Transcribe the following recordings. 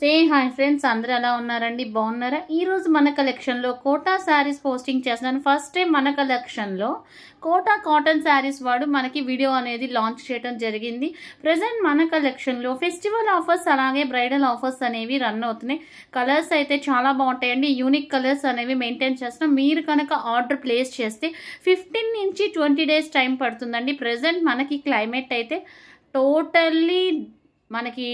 నమస్తే hi friends అందరూ ఎలా ఉన్నారండి బాగున్నారా ఈ రోజు మన కలెక్షన్ లో కోటా సారీస్ పోస్టింగ్ చేస్తున్నాను ఫస్ట్ టైం మన కలెక్షన్ లో కోటా కాటన్ సారీస్ వాడు మనకి వీడియో అనేది లాంచ్ చేయడం జరిగింది ప్రెజెంట్ మన కలెక్షన్ లో ఫెస్టివల్ ఆఫర్స్ అలాగే బ్రైడల్ ఆఫర్స్ అనేవి రన్ అవుతున్నాయి కలర్స్ అయితే చాలా బాగుంటాయండి యూనిక్ కలర్స్ అనేవి మెయింటైన్ చేస్తున్నాం మీరు కనుక ఆర్డర్ ప్లేస్ చేస్తే 15 నుంచి 20 డేస్ టైం పడుతుందండి ప్రెజెంట్ మనకి క్లైమేట్ అయితే టోటల్లీ మనకి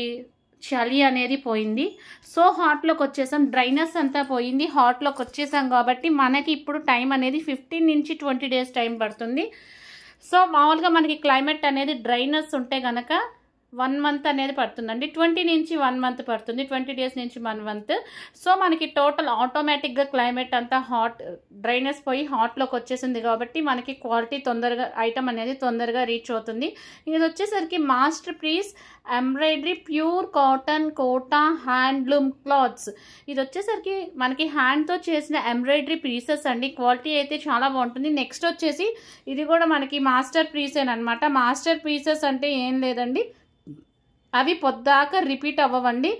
చలి అనేది పోయింది సో హాట్లోకి వచ్చేసాం డ్రైనెస్ అంతా పోయింది హాట్లోకి వచ్చేసాం కాబట్టి మనకి ఇప్పుడు టైం అనేది 15 నుంచి 20 డేస్ టైం పడుతుంది సో మామూలుగా మనకి క్లైమేట్ అనేది డ్రైనెస్ ఉంటే కనుక 1 మంత్ అనేది పడుతుందండి 20 నుంచి 1 మంత్ పడుతుంది 20 డేస్ నుంచి 1 మంత్ సో మనకి టోటల్ ఆటోమేటిక్గా క్లైమేట్ అంతా హాట్ డ్రైనెస్ పోయి హాట్లోకి వచ్చేసింది కాబట్టి మనకి క్వాలిటీ తొందరగా ఐటమ్ అనేది తొందరగా రీచ్ అవుతుంది ఇది వచ్చేసరికి masterpiece embroidery pure cotton Kota handloom cloths ఇది వచ్చేసరికి మనకి హ్యాండ్తో చేసిన ఎంబ్రాయిడరీ పీసెస్ అండి క్వాలిటీ అయితే చాలా బాగుంటుంది నెక్స్ట్ వచ్చేసి ఇది కూడా మనకి మాస్టర్ పీసేనమాట మాస్టర్ పీసెస్ అంటే ఏం లేదండి అవి పొద్దాక రిపీట్ అవ్వండి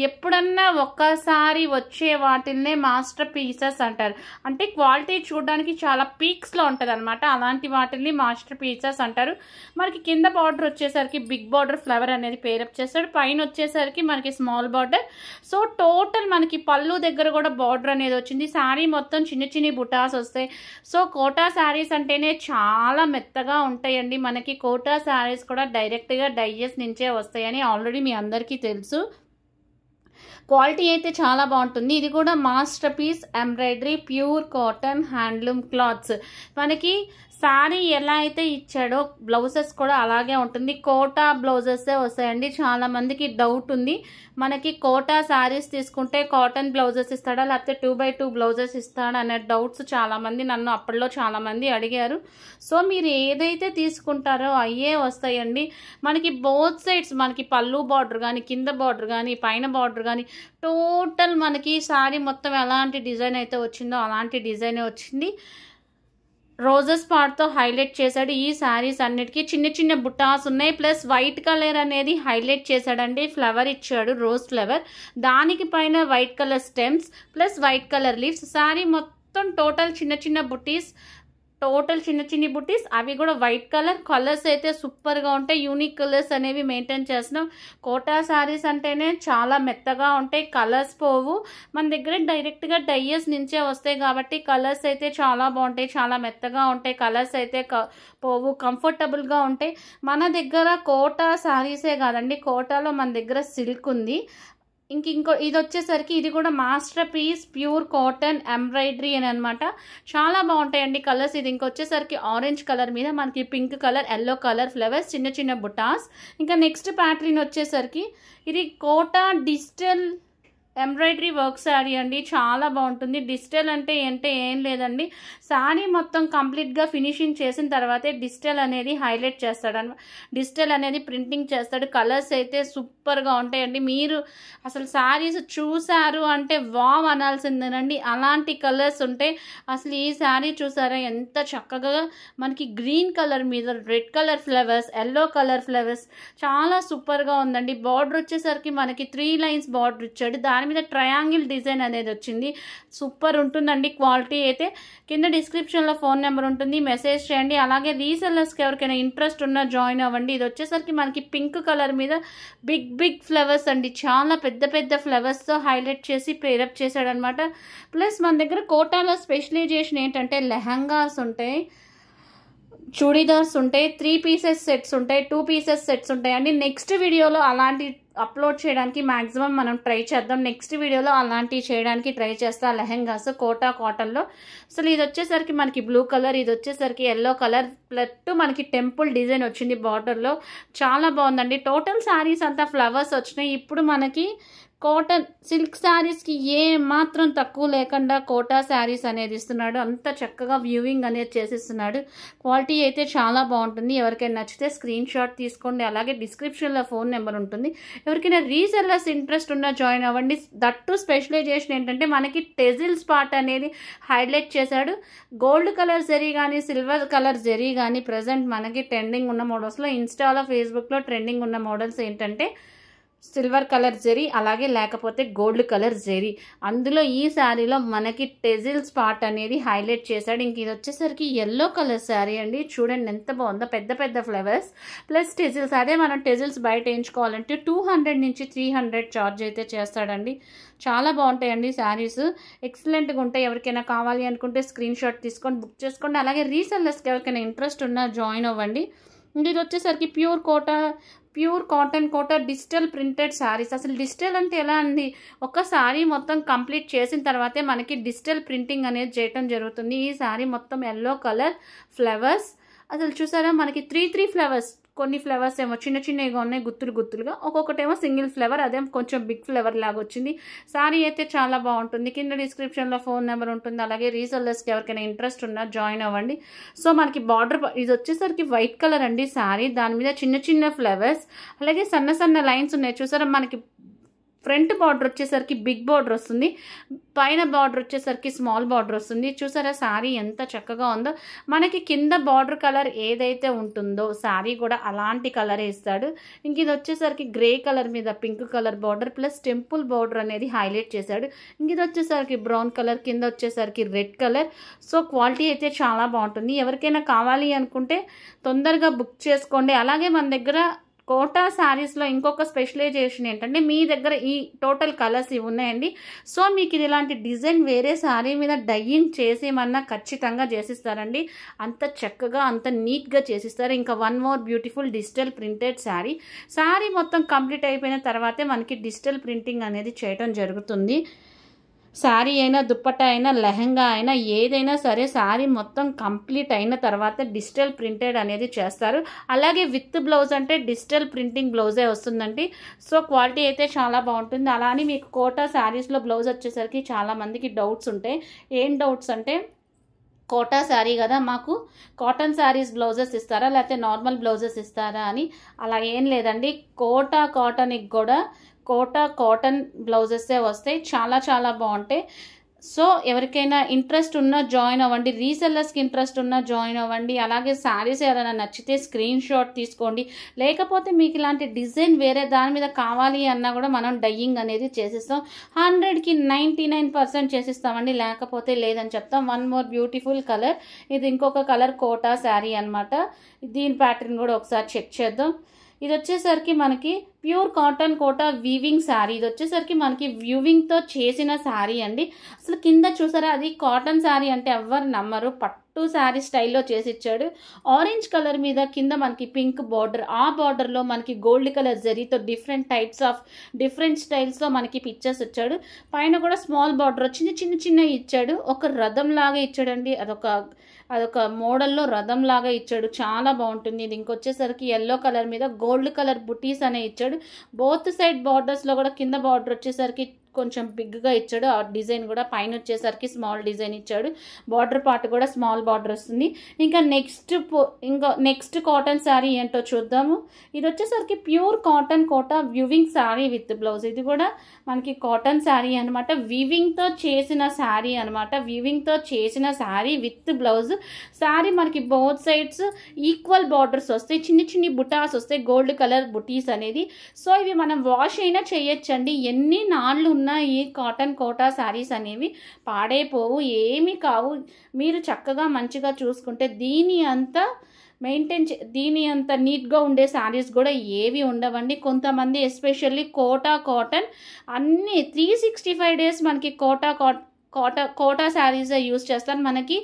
ఎప్పుడన్నా ఒక్కసారి వచ్చే వాటిల్నే మాస్టర్ పీసెస్ అంటారు అంటే క్వాలిటీ చూడడానికి చాలా పీక్స్లో ఉంటుంది అనమాట అలాంటి వాటిల్ని మాస్టర్ పీసెస్ అంటారు మనకి కింద బార్డర్ వచ్చేసరికి బిగ్ బార్డర్ ఫ్లవర్ అనేది పేరప్ చేస్తాడు పైన వచ్చేసరికి మనకి స్మాల్ బార్డర్ సో టోటల్ మనకి పళ్ళు దగ్గర కూడా బార్డర్ అనేది వచ్చింది శారీ మొత్తం చిన్న చిన్న బుటాస్ వస్తాయి సో కోటా శారీస్ అంటేనే చాలా మెత్తగా ఉంటాయండి మనకి కోటా శారీస్ కూడా డైరెక్ట్గా డైజెస్ నుంచే వస్తాయని ఆల్రెడీ మీ అందరికీ తెలుసు క్వాలిటీ అయితే చాలా బాగుంటుంది ఇది కూడా masterpiece embroidery pure cotton handloom cloths మనకి శారీ ఎలా అయితే ఇచ్చాడో బ్లౌజెస్ కూడా అలాగే ఉంటుంది కోటా బ్లౌజెసే వస్తాయండి చాలా మందికి డౌట్ ఉంది మనకి కోటా శారీస్ తీసుకుంటే కాటన్ బ్లౌజెస్ ఇస్తాడా లేకపోతే 2x2 బ్లౌజెస్ ఇస్తాడా అనే డౌట్స్ చాలామంది నన్ను అప్పట్లో చాలామంది అడిగారు సో మీరు ఏదైతే తీసుకుంటారో అయ్యే వస్తాయండి మనకి బోత్ సైడ్స్ మనకి పళ్ళు బార్డర్ కానీ కింద బార్డర్ కానీ పైన బార్డర్ కానీ టోటల్ మనకి శారీ మొత్తం ఎలాంటి డిజైన్ అయితే వచ్చిందో అలాంటి డిజైనే వచ్చింది రోజెస్ పార్ట్తో హైలైట్ చేశాడు ఈ శారీస్ అన్నిటికీ చిన్న చిన్న బుటాస్ ఉన్నాయి ప్లస్ వైట్ కలర్ అనేది హైలైట్ చేశాడండి ఫ్లవర్ ఇచ్చాడు రోజ్ ఫ్లవర్ దానికి పైన white colour stems plus white colour leaves sari మొత్తం టోటల్ చిన్న చిన్న బుటీస్ అవి కూడా వైట్ కలర్స్ అయితే సూపర్గా ఉంటాయి యూనిక్ కలర్స్ అనేవి మెయింటైన్ చేస్తున్నాం కోటా శారీస్ అంటేనే చాలా మెత్తగా ఉంటాయి కలర్స్ పోవు మన దగ్గర డైరెక్ట్గా డైయస్ నుంచే వస్తాయి కాబట్టి కలర్స్ అయితే చాలా బాగుంటాయి చాలా మెత్తగా ఉంటాయి కలర్స్ అయితే పోవు కంఫర్టబుల్గా ఉంటాయి మన దగ్గర కోటా శారీసే కాదండి కోటాలో మన దగ్గర సిల్క్ ఉంది ఇంకో ఇది వచ్చేసరికి ఇది కూడా masterpiece pure cotton embroidery అని అనమాట చాలా బాగుంటాయండి కలర్స్ ఇది ఇంకొచ్చేసరికి ఆరెంజ్ కలర్ మీద మనకి pink colour yellow colour flowers చిన్న చిన్న బుటాస్ ఇంకా నెక్స్ట్ ప్యాటర్న్ వచ్చేసరికి ఇది Kota digital embroidery work sari అండి చాలా బాగుంటుంది డిజిటల్ అంటే ఏం లేదండి శారీ మొత్తం కంప్లీట్గా ఫినిషింగ్ చేసిన తర్వాతే డిజిటల్ అనేది హైలైట్ చేస్తాడు అనమాట డిజిటల్ అనేది ప్రింటింగ్ చేస్తాడు కలర్స్ అయితే సూపర్గా ఉంటాయండి మీరు అసలు శారీస్ చూసారు అంటే వావ్ అనాల్సిందేనండి అలాంటి కలర్స్ ఉంటాయి అసలు ఈ శారీ చూసారా ఎంత చక్కగా మనకి గ్రీన్ కలర్ మీద red colour flowers yellow colour flowers చాలా సూపర్గా ఉందండి బార్డర్ వచ్చేసరికి మనకి 3 లైన్స్ బార్డర్ ఇచ్చాడు దాని మీద ట్రయాంగిల్ డిజైన్ అనేది వచ్చింది సూపర్ ఉంటుందండి క్వాలిటీ అయితే కింద డిస్క్రిప్షన్లో ఫోన్ నెంబర్ ఉంటుంది మెసేజ్ చేయండి అలాగే రీసెల్లర్స్కి ఎవరికైనా ఇంట్రెస్ట్ ఉన్నా జాయిన్ అవ్వండి ఇది వచ్చేసరికి మనకి పింక్ కలర్ మీద బిగ్ ఫ్లవర్స్ అండి చాలా పెద్ద ఫ్లవర్స్తో హైలైట్ చేసి పేరప్ చేశాడు అనమాట ప్లస్ మన దగ్గర కోటాలో స్పెషలైజేషన్ ఏంటంటే లెహంగాస్ ఉంటాయి చూడీదార్స్ ఉంటాయి 3 పీసెస్ సెట్స్ ఉంటాయి 2 పీసెస్ సెట్స్ ఉంటాయి అండి నెక్స్ట్ వీడియోలో అలాంటి అప్లోడ్ చేయడానికి మ్యాక్సిమం మనం ట్రై చేద్దాం నెక్స్ట్ వీడియోలో అలాంటివి చేయడానికి ట్రై చేస్తా లెహంగాస్ కోటా కాటన్లో అసలు ఇది వచ్చేసరికి మనకి బ్లూ కలర్ ఇది వచ్చేసరికి ఎల్లో కలర్ ప్లస్ మనకి టెంపుల్ డిజైన్ వచ్చింది బార్డర్లో చాలా బాగుందండి టోటల్ శారీస్ అంతా ఫ్లవర్స్ వచ్చినాయి ఇప్పుడు మనకి కాటన్ సిల్క్ శారీస్కి ఏ మాత్రం తక్కువ లేకుండా కోటా శారీస్ అనేది ఇస్తున్నాడు అంత చక్కగా వ్యూవింగ్ అనేది చేసిస్తున్నాడు క్వాలిటీ అయితే చాలా బాగుంటుంది ఎవరికైనా నచ్చితే స్క్రీన్ షాట్ తీసుకోండి అలాగే డిస్క్రిప్షన్లో ఫోన్ నెంబర్ ఉంటుంది ఎవరికైనా రీసెల్లర్స్ ఇంట్రెస్ట్ ఉన్నా జాయిన్ అవ్వండి దట్టు స్పెషలైజేషన్ ఏంటంటే మనకి టెజిల్స్ పార్ట్ అనేది హైలైట్ చేశాడు గోల్డ్ కలర్ జరీ కానీ సిల్వర్ కలర్ జరీ కానీ ప్రజెంట్ మనకి ట్రెండింగ్ ఉన్న మోడల్స్లో ఇన్స్టాలో ఫేస్బుక్లో ట్రెండింగ్ ఉన్న మోడల్స్ ఏంటంటే సిల్వర్ కలర్ జరీ, అలాగే లేకపోతే గోల్డ్ కలర్ జరీ. అందులో ఈ శారీలో మనకి టెజిల్స్ పార్ట్ అనేది హైలైట్ చేశాడు. ఇంక ఇది వచ్చేసరికి ఎల్లో కలర్ శారీ అండి. చూడండి ఎంత బాగుందో, పెద్ద పెద్ద ఫ్లవర్స్ ప్లస్ టెజిల్స్. అదే మనం టెజిల్స్ బయట వేయించుకోవాలంటే 200 నుంచి 300 ఛార్జ్ అయితే చేస్తాడండి. చాలా బాగుంటాయండి శారీస్, ఎక్సలెంట్గా ఉంటాయి. ఎవరికైనా కావాలి అనుకుంటే స్క్రీన్ షాట్ తీసుకొని బుక్ చేసుకోండి. అలాగే రీసెల్లర్స్కి ఎవరికైనా ఇంట్రెస్ట్ ఉన్నా జాయిన్ అవ్వండి. ఇది వచ్చేసరికి pure cotton Kota digital printed saris. అసలు డిజిటల్ అంటే ఎలా అండి, ఒక శారీ మొత్తం కంప్లీట్ చేసిన తర్వాతే మనకి డిజిటల్ ప్రింటింగ్ అనేది చేయటం జరుగుతుంది. ఈ శారీ మొత్తం ఎల్లో కలర్ ఫ్లవర్స్. అసలు చూసారా మనకి 3 ఫ్లవర్స్, కొన్ని ఫ్లవర్స్ ఏమో చిన్న చిన్నగా ఉన్నాయి గుత్తులుగా, ఒక్కొక్కటేమో సింగిల్ ఫ్లవర్, అదేం కొంచెం బిగ్ ఫ్లవర్ లాగా వచ్చింది. శారీ అయితే చాలా బాగుంటుంది. కింద డిస్క్రిప్షన్లో ఫోన్ నెంబర్ ఉంటుంది. అలాగే రీసెల్లర్స్కి ఎవరికైనా ఇంట్రెస్ట్ ఉన్నా జాయిన్ అవ్వండి. సో మనకి బార్డర్ ఇది వచ్చేసరికి వైట్ కలర్ అండి శారీ, దాని మీద చిన్న చిన్న ఫ్లవర్స్, అలాగే సన్న సన్న లైన్స్ ఉన్నాయి చూసారా. మనకి ఫ్రంట్ బార్డర్ వచ్చేసరికి బిగ్ బార్డర్ వస్తుంది, పైన బార్డర్ వచ్చేసరికి స్మాల్ బార్డర్ వస్తుంది. చూసారా శారీ ఎంత చక్కగా ఉందో. మనకి కింద బార్డర్ కలర్ ఏదైతే ఉంటుందో శారీ కూడా అలాంటి కలరే ఇస్తాడు. ఇంక ఇది వచ్చేసరికి గ్రే కలర్ మీద pink colour border plus temple border అనేది హైలైట్ చేశాడు. ఇంక ఇది వచ్చేసరికి బ్రౌన్ కలర్, కింద వచ్చేసరికి రెడ్ కలర్. సో క్వాలిటీ అయితే చాలా బాగుంటుంది. ఎవరికైనా కావాలి అనుకుంటే తొందరగా బుక్ చేసుకోండి. అలాగే మన దగ్గర కోటా శారీస్లో ఇంకొక స్పెషలైజేషన్ ఏంటంటే మీ దగ్గర ఈ టోటల్ కలర్స్ ఇవి ఉన్నాయండి. సో మీకు ఇది ఇలాంటి డిజైన్ వేరే శారీ మీద డైయింగ్ చేసేమన్నా ఖచ్చితంగా చేసిస్తారండి. అంత చక్కగా అంత నీట్గా చేసిస్తారు. ఇంకా one more beautiful digital printed sari మొత్తం కంప్లీట్ అయిపోయిన తర్వాతే మనకి డిజిటల్ ప్రింటింగ్ అనేది చేయటం జరుగుతుంది. శారీ అయినా దుప్పట్టా అయినా లెహంగా అయినా ఏదైనా సరే శారీ మొత్తం కంప్లీట్ అయిన తర్వాత డిజిటల్ ప్రింటెడ్ అనేది చేస్తారు. అలాగే విత్ బ్లౌజ్ అంటే డిజిటల్ ప్రింటింగ్ బ్లౌజే వస్తుందండి. సో క్వాలిటీ అయితే చాలా బాగుంటుంది. అలా అని మీకు కోటా శారీస్లో బ్లౌజ్ వచ్చేసరికి చాలామందికి డౌట్స్ ఉంటాయి. ఏం డౌట్స్ అంటే కోటా శారీ కదా, మాకు కాటన్ శారీస్ బ్లౌజెస్ ఇస్తారా లేకపోతే నార్మల్ బ్లౌజెస్ ఇస్తారా అని. అలా ఏం లేదండి, కోటా కాటన్కి కూడా కోటా కాటన్ బ్లౌజెస్సే వస్తాయి. చాలా చాలా బాగుంటాయి. సో ఎవరికైనా ఇంట్రెస్ట్ ఉన్నా జాయిన్ అవ్వండి, రీసెల్లర్స్కి ఇంట్రెస్ట్ ఉన్నా జాయిన్ అవ్వండి. అలాగే శారీస్ ఎవరైనా నచ్చితే స్క్రీన్ షాట్ తీసుకోండి. లేకపోతే మీకు ఇలాంటి డిజైన్ వేరే దాని మీద కావాలి అన్నా కూడా మనం డయ్యింగ్ అనేది చేసిస్తాం. 100కి 99% చేసిస్తామండి, లేకపోతే లేదని చెప్తాం. వన్ మోర్ బ్యూటిఫుల్ కలర్, ఇది ఇంకొక కలర్ కోటా శారీ అనమాట. దీని ప్యాటర్న్ కూడా ఒకసారి చెక్ చేద్దాం. ఇది వచ్చేసరికి మనకి pure cotton Kota weaving sari. ఇది వచ్చేసరికి మనకి వ్యూవింగ్తో చేసిన శారీ అండి. అసలు కింద చూసారా, అది కాటన్ శారీ అంటే ఎవ్వరు నమ్మరు, పట్టు శారీ స్టైల్లో చేసి ఇచ్చాడు. ఆరెంజ్ కలర్ మీద కింద మనకి పింక్ బార్డర్, ఆ బార్డర్లో మనకి గోల్డ్ కలర్ జరీతో డిఫరెంట్ స్టైల్స్లో మనకి పిక్చర్స్ ఇచ్చాడు. పైన కూడా స్మాల్ బార్డర్ వచ్చింది, చిన్న చిన్న ఇచ్చాడు. ఒక రథం లాగా ఇచ్చాడండి, అదొక మోడల్లో రథం లాగా ఇచ్చాడు. చాలా బాగుంటుంది. ఇది ఇంకొచ్చేసరికి ఎల్లో కలర్ మీద గోల్డ్ కలర్ బుటీస్ అనే ఇచ్చాడు. బోత్ సైడ్ బార్డర్స్లో కూడా కింద బార్డర్ వచ్చేసరికి కొంచెం బిగ్గా ఇచ్చాడు. ఆ డిజైన్ కూడా పైన వచ్చేసరికి స్మాల్ డిజైన్ ఇచ్చాడు. బార్డర్ పార్ట్ కూడా స్మాల్ బార్డర్ వస్తుంది. ఇంకా నెక్స్ట్ కాటన్ శారీ ఏంటో చూద్దాము. ఇది వచ్చేసరికి pure cotton Kota weaving sari with blouse. ఇది కూడా మనకి కాటన్ శారీ అనమాట, వీవింగ్తో చేసిన శారీ అనమాట. వీవింగ్తో చేసిన శారీ విత్ బ్లౌజ్. శారీ మనకి బోత్ సైడ్స్ ఈక్వల్ బార్డర్స్ వస్తాయి, చిన్ని చిన్ని బుటాస్ వస్తాయి, గోల్డ్ కలర్ బుటీస్ అనేది. సో ఇవి మనం వాష్ అయినా చేయొచ్చండి. ఎన్ని నాళ్ళు ఉన్న ఈ కాటన్ కోటా శారీస్ అనేవి పాడైపోవు, ఏమీ కావు. మీరు చక్కగా మంచిగా చూసుకుంటే దీని అంత నీట్గా ఉండే శారీస్ కూడా ఏవి ఉండవండి. కొంతమంది ఎస్పెషల్లీ కోటా కాటన్ అన్ని 365 days మనకి కోటా శారీస్ యూస్ చేస్తారు. మనకి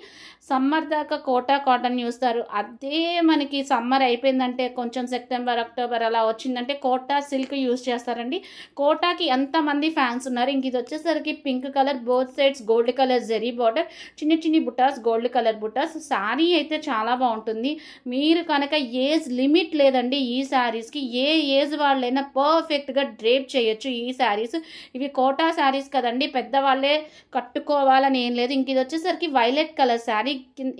సమ్మర్ దాకా కోటా కాటన్ చూస్తారు. అదే మనకి సమ్మర్ అయిపోయిందంటే కొంచెం సెప్టెంబర్ అక్టోబర్ అలా వచ్చిందంటే కోటా సిల్క్ యూస్ చేస్తారండి. కోటాకి ఎంతమంది ఫ్యాన్స్ ఉన్నారు. ఇంక ఇది వచ్చేసరికి pink colour, both sides gold colour zari border, చిన్ని చిన్ని బుటాస్, గోల్డ్ కలర్ బుటాస్. శారీ అయితే చాలా బాగుంటుంది. మీరు కనుక ఏజ్ లిమిట్ లేదండి ఈ శారీస్కి, ఏ ఏజ్ వాళ్ళైనా పర్ఫెక్ట్గా డ్రేప్ చేయొచ్చు ఈ శారీస్. ఇవి కోటా శారీస్ కదండి, పెద్దవాళ్ళే కట్టుకోవాలని ఏం లేదు. ఇంక ఇది వచ్చేసరికి వైలెట్ కలర్ శారీ,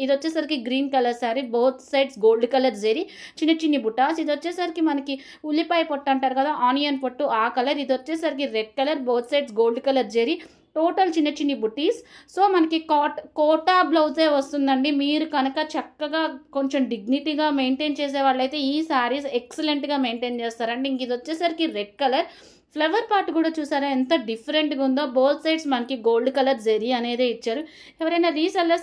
ఇది వచ్చేసరికి green colour sari, both sides gold colour zari, చిన్న చిన్ని బుటాస్. ఇది వచ్చేసరికి మనకి ఉల్లిపాయ పొట్టు అంటారు కదా, ఆనియన్ పొట్టు, ఆ కలర్. ఇది వచ్చేసరికి red colour, both sides gold colour zari, total చిన్న చిన్ని బుటీస్. సో మనకి కోటా బ్లౌజే వస్తుందండి. మీరు కనుక చక్కగా కొంచెం డిగ్నిటీగా మెయింటైన్ చేసే వాళ్ళైతే ఈ శారీస్ ఎక్సలెంట్గా మెయింటైన్ చేస్తారండి. ఇంక ఇది వచ్చేసరికి రెడ్ కలర్, ఫ్లవర్ పార్ట్ కూడా చూసారా ఎంత డిఫరెంట్గా ఉందో. బోత్ సైడ్స్ మనకి గోల్డ్ కలర్ జరీ అనేది ఇచ్చారు. ఎవరైనా రీసెల్లర్స్